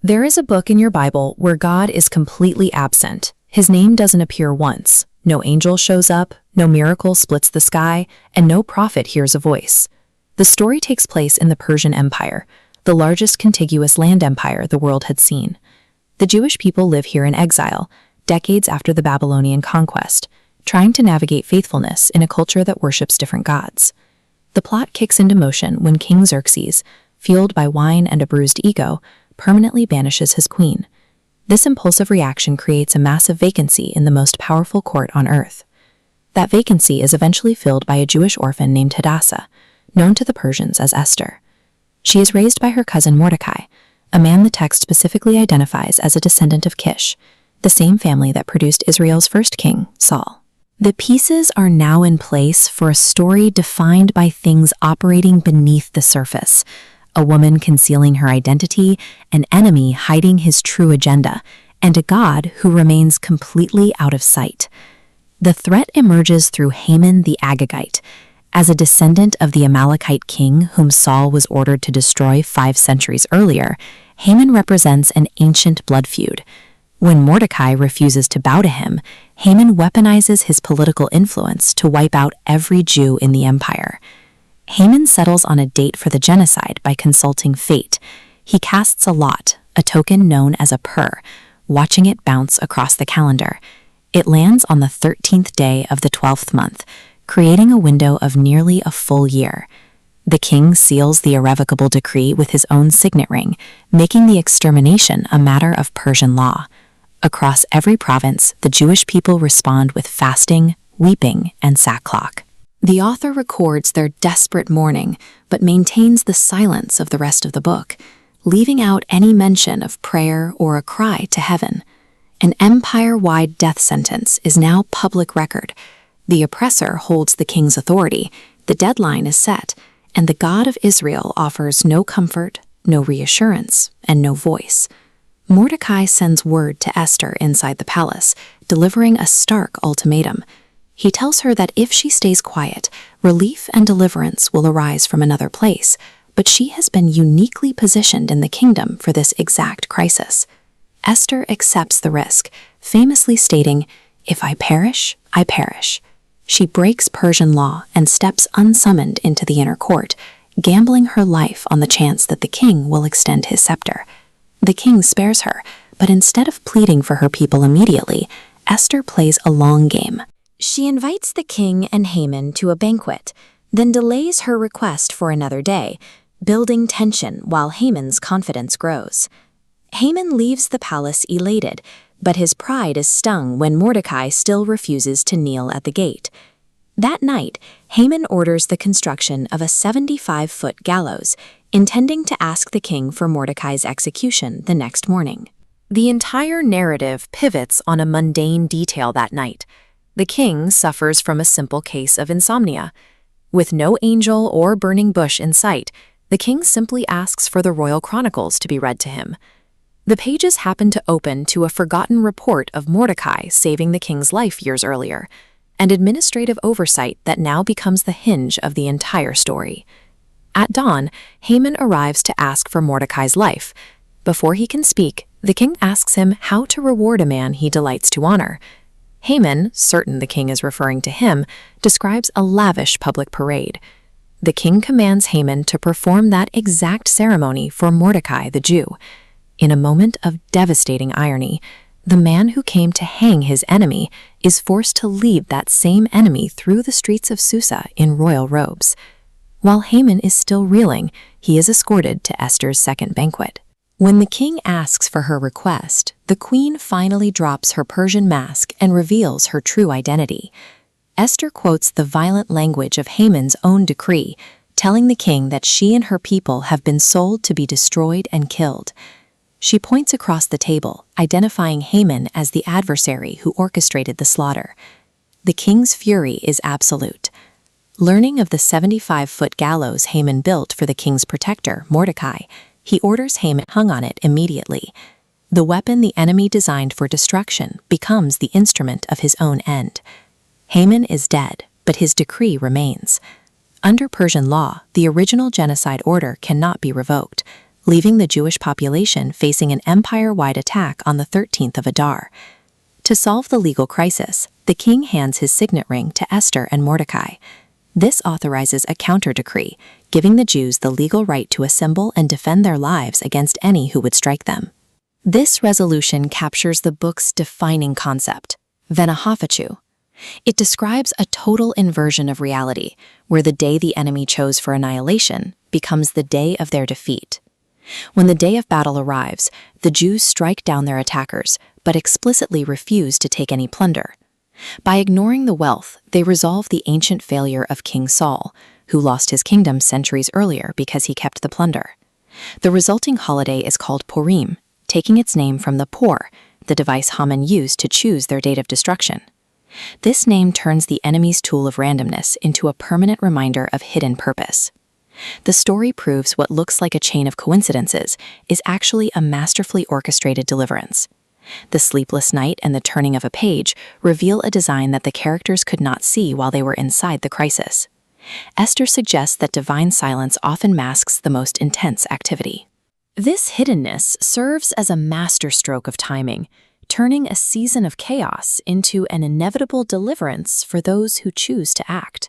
There is a book in your Bible where God is completely absent. His name doesn't appear once. No angel shows up, no miracle splits the sky, and no prophet hears a voice. The story takes place in the Persian Empire, the largest contiguous land empire the world had seen. The Jewish people live here in exile, decades after the Babylonian conquest, trying to navigate faithfulness in a culture that worships different gods. The plot kicks into motion when King Xerxes, fueled by wine and a bruised ego, permanently banishes his queen. This impulsive reaction creates a massive vacancy in the most powerful court on earth. That vacancy is eventually filled by a Jewish orphan named Hadassah, known to the Persians as Esther. She is raised by her cousin Mordecai, a man the text specifically identifies as a descendant of Kish, the same family that produced Israel's first king, Saul. The pieces are now in place for a story defined by things operating beneath the surface: a woman concealing her identity, an enemy hiding his true agenda, and a God who remains completely out of sight. The threat emerges through Haman the Agagite. As a descendant of the Amalekite king whom Saul was ordered to destroy 5 centuries earlier, Haman represents an ancient blood feud. When Mordecai refuses to bow to him, Haman weaponizes his political influence to wipe out every Jew in the empire. Haman settles on a date for the genocide by consulting fate. He casts a lot, a token known as a pur, watching it bounce across the calendar. It lands on the 13th day of the 12th month, creating a window of nearly a full year. The king seals the irrevocable decree with his own signet ring, making the extermination a matter of Persian law. Across every province, the Jewish people respond with fasting, weeping, and sackcloth. The author records their desperate mourning, but maintains the silence of the rest of the book, leaving out any mention of prayer or a cry to heaven. An empire-wide death sentence is now public record. The oppressor holds the king's authority, the deadline is set, and the God of Israel offers no comfort, no reassurance, and no voice. Mordecai sends word to Esther inside the palace, delivering a stark ultimatum. He tells her that if she stays quiet, relief and deliverance will arise from another place, but she has been uniquely positioned in the kingdom for this exact crisis. Esther accepts the risk, famously stating, "If I perish, I perish." She breaks Persian law and steps unsummoned into the inner court, gambling her life on the chance that the king will extend his scepter. The king spares her, but instead of pleading for her people immediately, Esther plays a long game. She invites the king and Haman to a banquet, then delays her request for another day, building tension while Haman's confidence grows. Haman leaves the palace elated, but his pride is stung when Mordecai still refuses to kneel at the gate. That night, Haman orders the construction of a 75-foot gallows, intending to ask the king for Mordecai's execution the next morning. The entire narrative pivots on a mundane detail that night. The king suffers from a simple case of insomnia. With no angel or burning bush in sight, the king simply asks for the royal chronicles to be read to him. The pages happen to open to a forgotten report of Mordecai saving the king's life years earlier, an administrative oversight that now becomes the hinge of the entire story. At dawn, Haman arrives to ask for Mordecai's life. Before he can speak, the king asks him how to reward a man he delights to honor. Haman, certain the king is referring to him, describes a lavish public parade. The king commands Haman to perform that exact ceremony for Mordecai the Jew. In a moment of devastating irony, the man who came to hang his enemy is forced to lead that same enemy through the streets of Susa in royal robes. While Haman is still reeling, he is escorted to Esther's second banquet. When the king asks for her request, the queen finally drops her Persian mask and reveals her true identity. Esther quotes the violent language of Haman's own decree, telling the king that she and her people have been sold to be destroyed and killed. She points across the table, identifying Haman as the adversary who orchestrated the slaughter. The king's fury is absolute. Learning of the 75-foot gallows Haman built for the king's protector, Mordecai, he orders Haman hung on it immediately. The weapon the enemy designed for destruction becomes the instrument of his own end. Haman is dead, but his decree remains. Under Persian law, the original genocide order cannot be revoked. leaving the Jewish population facing an empire-wide attack on the 13th of Adar. To solve the legal crisis, the king hands his signet ring to Esther and Mordecai. This authorizes a counter-decree, giving the Jews the legal right to assemble and defend their lives against any who would strike them. This resolution captures the book's defining concept, Venahafachu. It describes a total inversion of reality, where the day the enemy chose for annihilation becomes the day of their defeat. When the day of battle arrives, the Jews strike down their attackers, but explicitly refuse to take any plunder. By ignoring the wealth, they resolve the ancient failure of King Saul, who lost his kingdom centuries earlier because he kept the plunder. The resulting holiday is called Purim, taking its name from the Pur, the device Haman used to choose their date of destruction. This name turns the enemy's tool of randomness into a permanent reminder of hidden purpose. The story proves what looks like a chain of coincidences is actually a masterfully orchestrated deliverance. The sleepless night and the turning of a page reveal a design that the characters could not see while they were inside the crisis. Esther suggests that divine silence often masks the most intense activity. This hiddenness serves as a masterstroke of timing, turning a season of chaos into an inevitable deliverance for those who choose to act.